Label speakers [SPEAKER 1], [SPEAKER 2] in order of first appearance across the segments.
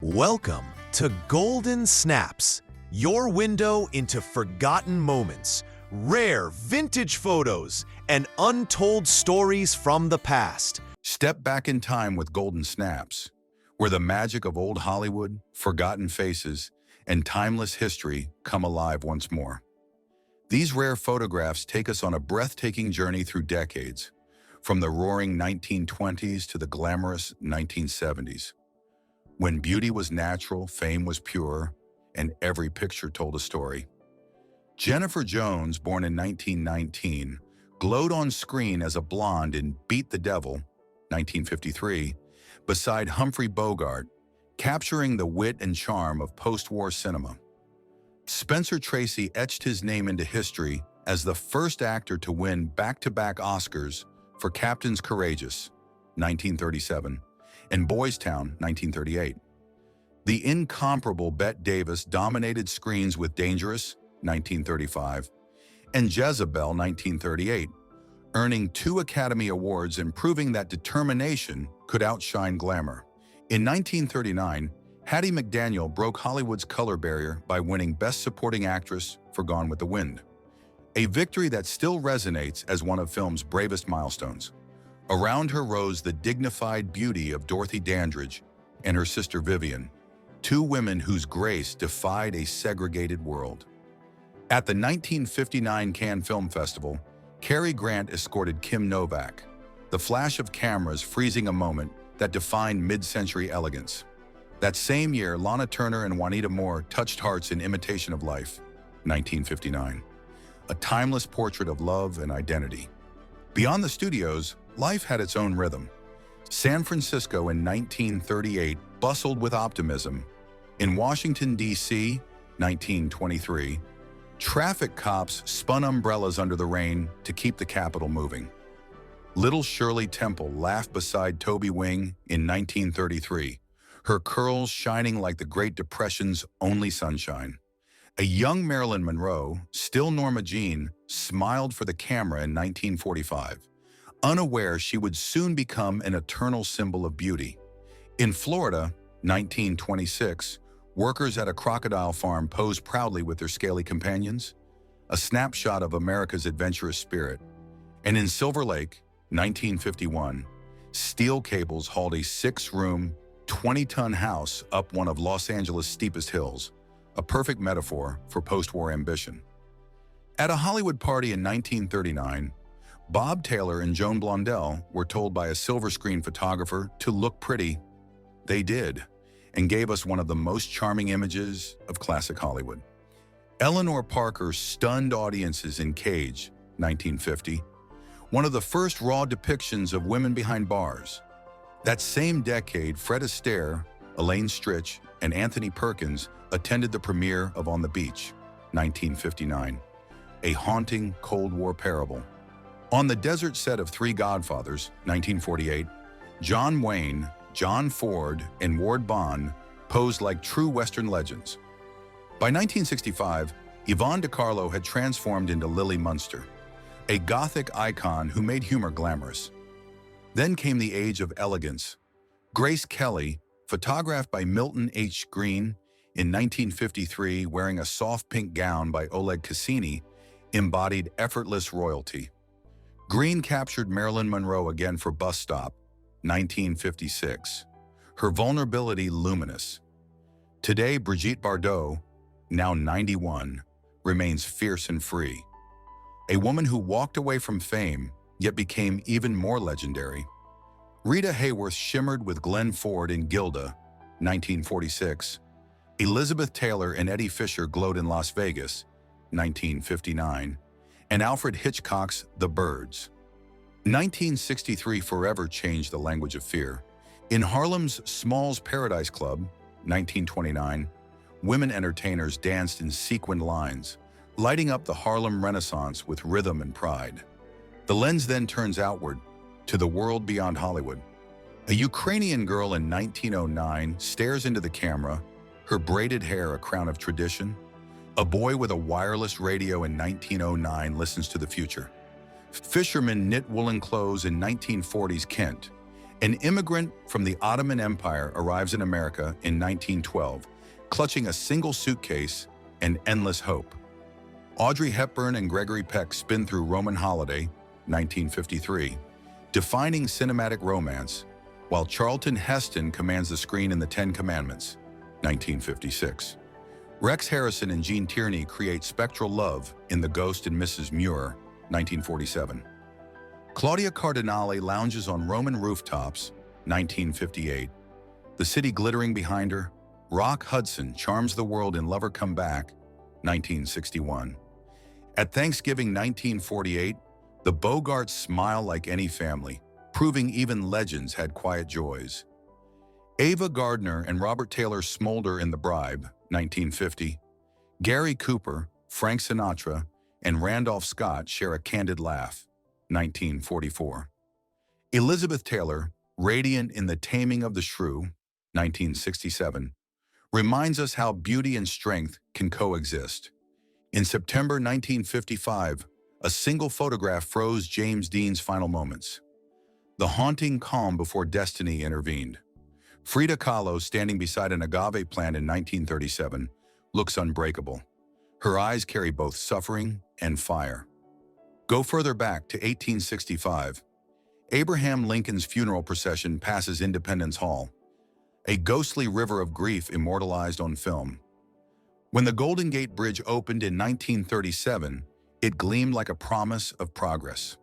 [SPEAKER 1] Welcome to Golden Snaps, your window into forgotten moments, rare vintage photos, and untold stories from the past.
[SPEAKER 2] Step back in time with Golden Snaps, where the magic of old Hollywood, forgotten faces, and timeless history come alive once more. These rare photographs take us on a breathtaking journey through decades, from the roaring 1920s to the glamorous 1970s. When beauty was natural, fame was pure, and every picture told a story. Jennifer Jones, born in 1919, glowed on screen as a blonde in Beat the Devil, 1953, beside Humphrey Bogart, capturing the wit and charm of post-war cinema. Spencer Tracy etched his name into history as the first actor to win back-to-back Oscars for Captain's Courageous, 1937, and Boys Town, 1938. The incomparable Bette Davis dominated screens with Dangerous, 1935, and Jezebel, 1938, earning 2 Academy Awards and proving that determination could outshine glamour. In 1939, Hattie McDaniel broke Hollywood's color barrier by winning Best Supporting Actress for Gone with the Wind, a victory that still resonates as one of film's bravest milestones. Around her rose the dignified beauty of Dorothy Dandridge and her sister Vivian, 2 women whose grace defied a segregated world. At the 1959 Cannes Film Festival, Cary Grant escorted Kim Novak, the flash of cameras freezing a moment that defined mid-century elegance. That same year, Lana Turner and Juanita Moore touched hearts in Imitation of Life, 1959, a timeless portrait of love and identity. Beyond the studios, life had its own rhythm. San Francisco in 1938 bustled with optimism. In Washington, D.C., 1923, traffic cops spun umbrellas under the rain to keep the Capitol moving. Little Shirley Temple laughed beside Toby Wing in 1933, her curls shining like the Great Depression's only sunshine. A young Marilyn Monroe, still Norma Jean, smiled for the camera in 1945, unaware she would soon become an eternal symbol of beauty. In Florida, 1926, workers at a crocodile farm posed proudly with their scaly companions, a snapshot of America's adventurous spirit. And in Silver Lake, 1951, steel cables hauled a 6-room, 20-ton house up one of Los Angeles' steepest hills, a perfect metaphor for post-war ambition. At a Hollywood party in 1939, Bob Taylor and Joan Blondell were told by a silver screen photographer to look pretty. They did, and gave us one of the most charming images of classic Hollywood. Eleanor Parker stunned audiences in Cage, 1950, one of the first raw depictions of women behind bars. That same decade, Fred Astaire, Elaine Stritch, and Anthony Perkins attended the premiere of On the Beach, 1959, a haunting Cold War parable. On the desert set of Three Godfathers, 1948, John Wayne, John Ford, and Ward Bond posed like true Western legends. By 1965, Yvonne DiCarlo had transformed into Lily Munster, a Gothic icon who made humor glamorous. Then came the age of elegance. Grace Kelly, photographed by Milton H. Green in 1953 wearing a soft pink gown by Oleg Cassini, embodied effortless royalty. Green captured Marilyn Monroe again for Bus Stop, 1956, her vulnerability luminous. Today, Brigitte Bardot, now 91, remains fierce and free. A woman who walked away from fame, yet became even more legendary. Rita Hayworth shimmered with Glenn Ford in Gilda, 1946. Elizabeth Taylor and Eddie Fisher glowed in Las Vegas, 1959. And Alfred Hitchcock's The Birds. 1963 forever changed the language of fear. In Harlem's Small's Paradise Club, 1929, women entertainers danced in sequined lines, lighting up the Harlem Renaissance with rhythm and pride. The lens then turns outward, to the world beyond Hollywood. A Ukrainian girl in 1909 stares into the camera, her braided hair a crown of tradition. A boy with a wireless radio in 1909 listens to the future. Fishermen knit woolen clothes in 1940s Kent, An immigrant from the Ottoman Empire arrives in America in 1912, clutching a single suitcase and endless hope. Audrey Hepburn and Gregory Peck spin through Roman Holiday, 1953, defining cinematic romance, while Charlton Heston commands the screen in The Ten Commandments, 1956. Rex Harrison and Gene Tierney create spectral love in The Ghost and Mrs. Muir, 1947. Claudia Cardinale lounges on Roman rooftops, 1958. The city glittering behind her, Rock Hudson charms the world in Lover Come Back, 1961. At Thanksgiving 1948, the Bogarts smile like any family, proving even legends had quiet joys. Ava Gardner and Robert Taylor smolder in The Bribe, 1950. Gary Cooper, Frank Sinatra, and Randolph Scott share a candid laugh, 1944. Elizabeth Taylor, radiant in The Taming of the Shrew, 1967, reminds us how beauty and strength can coexist. In September 1955, a single photograph froze James Dean's final moments. The haunting calm before destiny intervened. Frida Kahlo, standing beside an agave plant in 1937, looks unbreakable. Her eyes carry both suffering and fire. Go further back to 1865. Abraham Lincoln's funeral procession passes Independence Hall, a ghostly river of grief immortalized on film. When the Golden Gate Bridge opened in 1937, it gleamed like a promise of progress.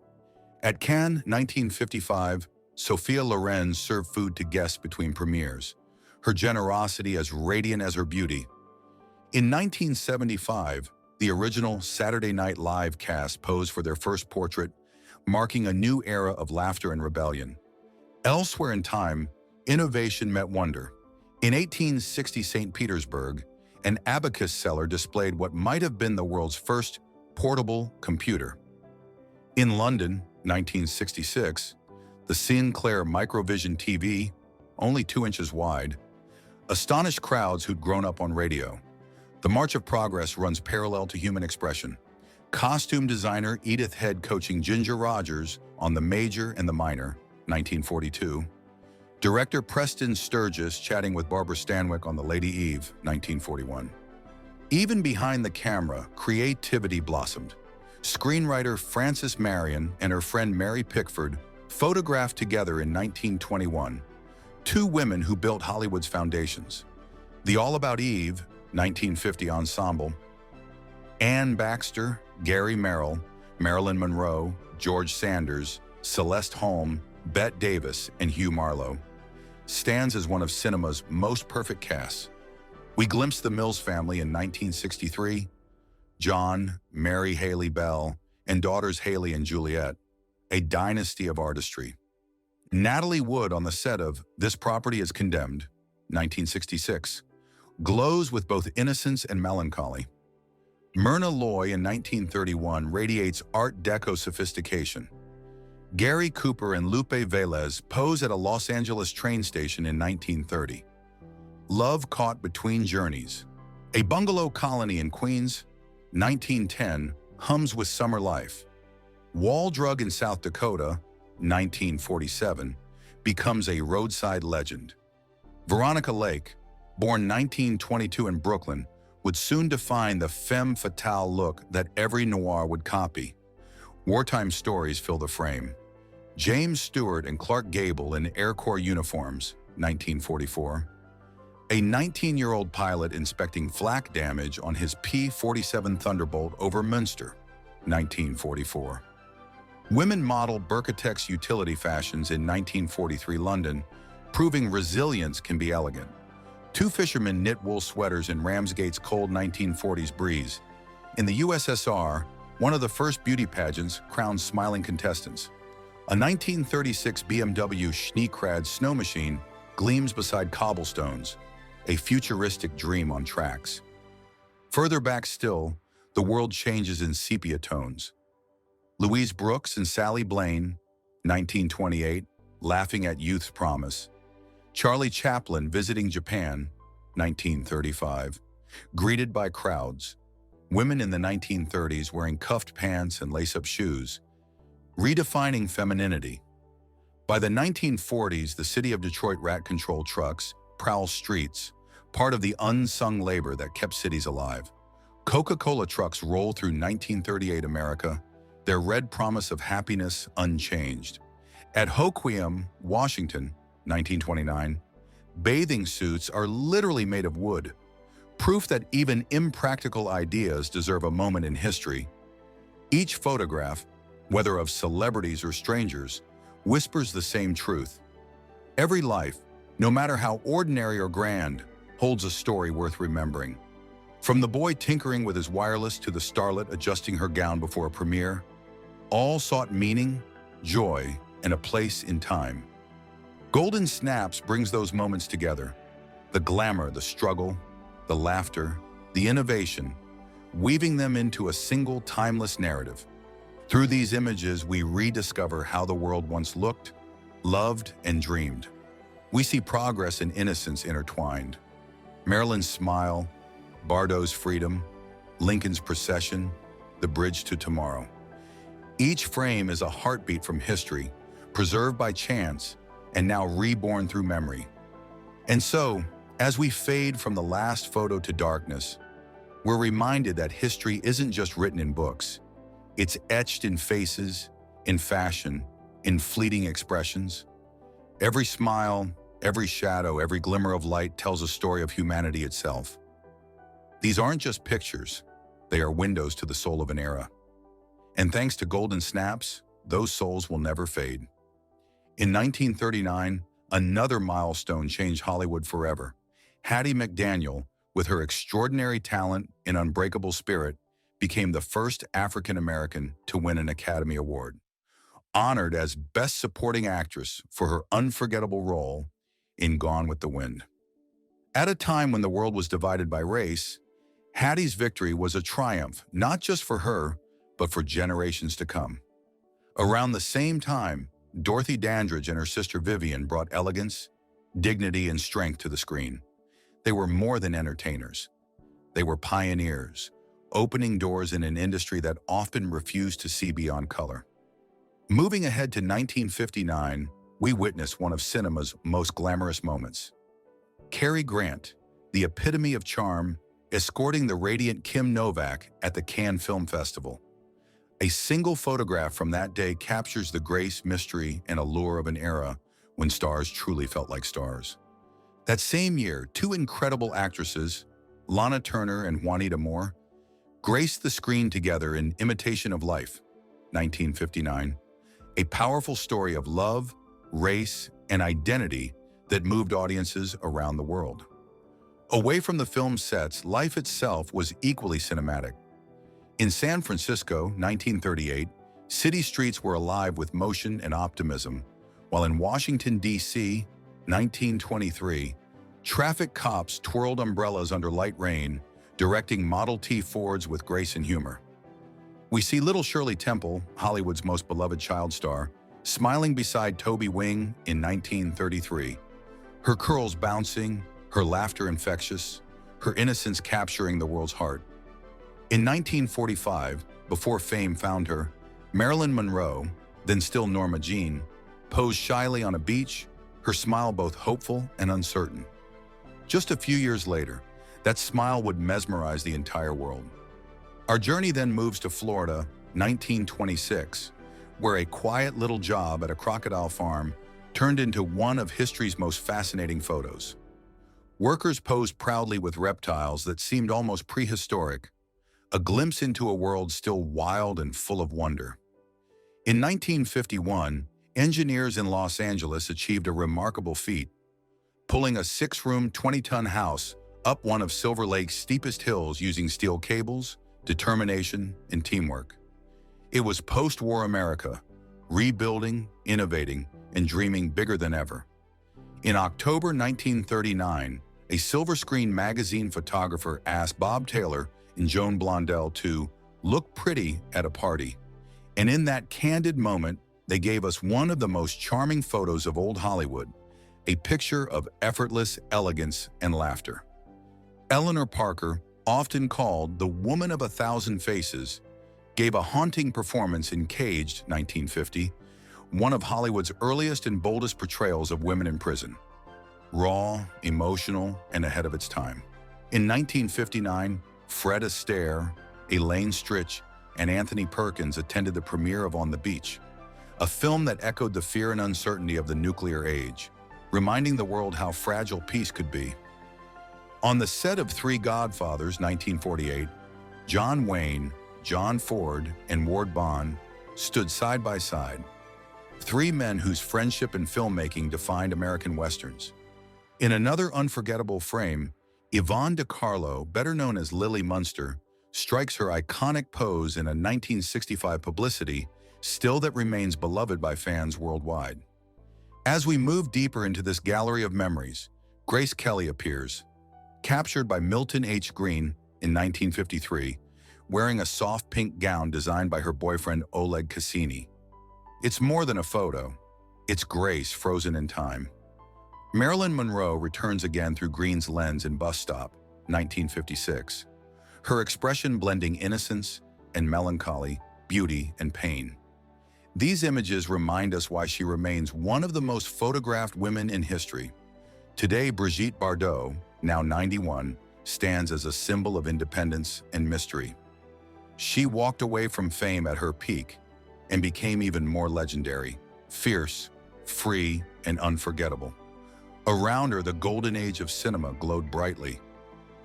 [SPEAKER 2] At Cannes, 1955, Sophia Loren served food to guests between premieres, her generosity as radiant as her beauty. In 1975, the original Saturday Night Live cast posed for their first portrait, marking a new era of laughter and rebellion. Elsewhere in time, innovation met wonder. In 1860 St. Petersburg, an abacus seller displayed what might have been the world's first portable computer. In London, 1966, the Sinclair Microvision TV, only 2 inches wide, astonished crowds who'd grown up on radio. The March of Progress runs parallel to human expression. Costume designer Edith Head coaching Ginger Rogers on The Major and the Minor, 1942. Director Preston Sturgis chatting with Barbara Stanwyck on The Lady Eve, 1941. Even behind the camera, creativity blossomed. Screenwriter Frances Marion and her friend Mary Pickford photographed together in 1921, 2 women who built Hollywood's foundations. The All About Eve, 1950 ensemble, Anne Baxter, Gary Merrill, Marilyn Monroe, George Sanders, Celeste Holm, Bette Davis, and Hugh Marlowe, stands as one of cinema's most perfect casts. We glimpsed the Mills family in 1963, John, Mary Haley Bell, and daughters Haley and Juliet, a dynasty of artistry. Natalie Wood on the set of This Property is Condemned, 1966, glows with both innocence and melancholy. Myrna Loy in 1931 radiates Art Deco sophistication. Gary Cooper and Lupe Velez pose at a Los Angeles train station in 1930. Love Caught Between Journeys. A bungalow colony in Queens, 1910, hums with summer life. Wall Drug in South Dakota, 1947, becomes a roadside legend. Veronica Lake, born 1922 in Brooklyn, would soon define the femme fatale look that every noir would copy. Wartime stories fill the frame. James Stewart and Clark Gable in Air Corps uniforms, 1944. A 19-year-old pilot inspecting flak damage on his P-47 Thunderbolt over Münster, 1944. Women model Burkatex utility fashions in 1943 London, proving resilience can be elegant. 2 fishermen knit wool sweaters in Ramsgate's cold 1940s breeze. In the USSR, one of the first beauty pageants crowned smiling contestants. A 1936 BMW Schneekrad snow machine gleams beside cobblestones, a futuristic dream on tracks. Further back still, the world changes in sepia tones. Louise Brooks and Sally Blaine, 1928, laughing at youth's promise. Charlie Chaplin visiting Japan, 1935, greeted by crowds. Women in the 1930s wearing cuffed pants and lace-up shoes, redefining femininity. By the 1940s, the city of Detroit rat control trucks prowl streets, part of the unsung labor that kept cities alive. Coca-Cola trucks roll through 1938 America, their red promise of happiness unchanged. At Hoquiam, Washington, 1929, bathing suits are literally made of wood, proof that even impractical ideas deserve a moment in history. Each photograph, whether of celebrities or strangers, whispers the same truth. Every life, no matter how ordinary or grand, holds a story worth remembering. From the boy tinkering with his wireless to the starlet adjusting her gown before a premiere, all sought meaning, joy, and a place in time. Golden Snaps brings those moments together. The glamour, the struggle, the laughter, the innovation, weaving them into a single timeless narrative. Through these images, we rediscover how the world once looked, loved, and dreamed. We see progress and innocence intertwined. Marilyn's smile, Bardot's freedom, Lincoln's procession, the bridge to tomorrow. Each frame is a heartbeat from history, preserved by chance, and now reborn through memory. And so, as we fade from the last photo to darkness, we're reminded that history isn't just written in books. It's etched in faces, in fashion, in fleeting expressions. Every smile, every shadow, every glimmer of light tells a story of humanity itself. These aren't just pictures, they are windows to the soul of an era. And thanks to Golden Snaps, those souls will never fade. In 1939, another milestone changed Hollywood forever. Hattie McDaniel, with her extraordinary talent and unbreakable spirit, became the first African-American to win an Academy Award. Honored as Best Supporting Actress for her unforgettable role in Gone with the Wind. At a time when the world was divided by race, Hattie's victory was a triumph not just for her, but for generations to come. Around the same time, Dorothy Dandridge and her sister Vivian brought elegance, dignity, and strength to the screen. They were more than entertainers. They were pioneers, opening doors in an industry that often refused to see beyond color. Moving ahead to 1959, we witness one of cinema's most glamorous moments. Cary Grant, the epitome of charm, escorting the radiant Kim Novak at the Cannes Film Festival. A single photograph from that day captures the grace, mystery, and allure of an era when stars truly felt like stars. That same year, two incredible actresses, Lana Turner and Juanita Moore, graced the screen together in Imitation of Life, 1959, a powerful story of love, race, and identity that moved audiences around the world. Away from the film sets, life itself was equally cinematic. In San Francisco, 1938, city streets were alive with motion and optimism, while in Washington, D.C., 1923, traffic cops twirled umbrellas under light rain, directing Model T Fords with grace and humor. We see little Shirley Temple, Hollywood's most beloved child star, smiling beside Toby Wing in 1933, her curls bouncing, her laughter infectious, her innocence capturing the world's heart. In 1945, before fame found her, Marilyn Monroe, then still Norma Jean, posed shyly on a beach, her smile both hopeful and uncertain. Just a few years later, that smile would mesmerize the entire world. Our journey then moves to Florida, 1926, where a quiet little job at a crocodile farm turned into one of history's most fascinating photos. Workers posed proudly with reptiles that seemed almost prehistoric, a glimpse into a world still wild and full of wonder. In 1951, engineers in Los Angeles achieved a remarkable feat, pulling a 6-room, 20-ton house up one of Silver Lake's steepest hills using steel cables, determination, and teamwork. It was post-war America, rebuilding, innovating, and dreaming bigger than ever. In October 1939, a Silver Screen magazine photographer asked Bob Taylor and Joan Blondell to look pretty at a party. And in that candid moment, they gave us one of the most charming photos of old Hollywood, a picture of effortless elegance and laughter. Eleanor Parker, often called the Woman of 1,000 Faces, gave a haunting performance in Caged, 1950, one of Hollywood's earliest and boldest portrayals of women in prison. Raw, emotional, and ahead of its time. In 1959, Fred Astaire, Elaine Stritch, and Anthony Perkins attended the premiere of On the Beach, a film that echoed the fear and uncertainty of the nuclear age, reminding the world how fragile peace could be. On the set of Three Godfathers, 1948, John Wayne, John Ford, and Ward Bond stood side by side, three men whose friendship and filmmaking defined American westerns. In another unforgettable frame, Yvonne De Carlo, better known as Lily Munster, strikes her iconic pose in a 1965 publicity still that remains beloved by fans worldwide. As we move deeper into this gallery of memories, Grace Kelly appears, captured by Milton H. Green in 1953, wearing a soft pink gown designed by her boyfriend Oleg Cassini. It's more than a photo. It's Grace frozen in time. Marilyn Monroe returns again through Green's lens in Bus Stop, 1956. Her expression blending innocence and melancholy, beauty and pain. These images remind us why she remains one of the most photographed women in history. Today, Brigitte Bardot, now 91, stands as a symbol of independence and mystery. She walked away from fame at her peak and became even more legendary, fierce, free, and unforgettable. Around her, the golden age of cinema glowed brightly.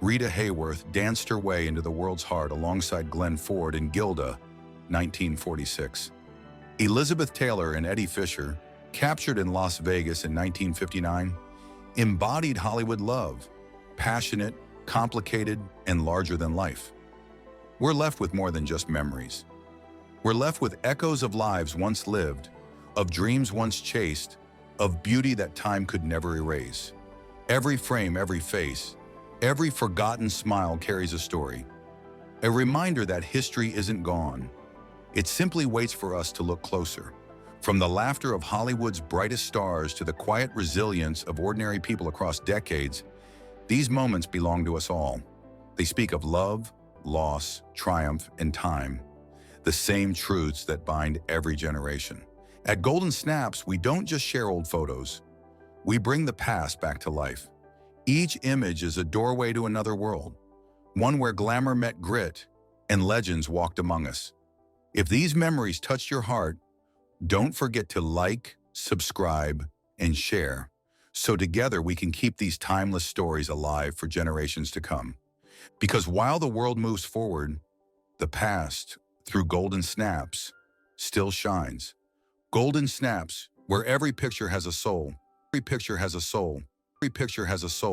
[SPEAKER 2] Rita Hayworth danced her way into the world's heart alongside Glenn Ford in Gilda, 1946. Elizabeth Taylor and Eddie Fisher, captured in Las Vegas in 1959, embodied Hollywood love, passionate, complicated, and larger than life. We're left with more than just memories. We're left with echoes of lives once lived, of dreams once chased, of beauty that time could never erase. Every frame, every face, every forgotten smile carries a story. A reminder that history isn't gone. It simply waits for us to look closer. From the laughter of Hollywood's brightest stars to the quiet resilience of ordinary people across decades, these moments belong to us all. They speak of love, loss, triumph, and time, the same truths that bind every generation. At Golden Snaps, we don't just share old photos. We bring the past back to life. Each image is a doorway to another world, one where glamour met grit and legends walked among us. If these memories touched your heart, don't forget to like, subscribe, and share, so together we can keep these timeless stories alive for generations to come. Because while the world moves forward, the past, through Golden Snaps, still shines. Golden Snaps, where every picture has a soul. Every picture has a soul. Every picture has a soul.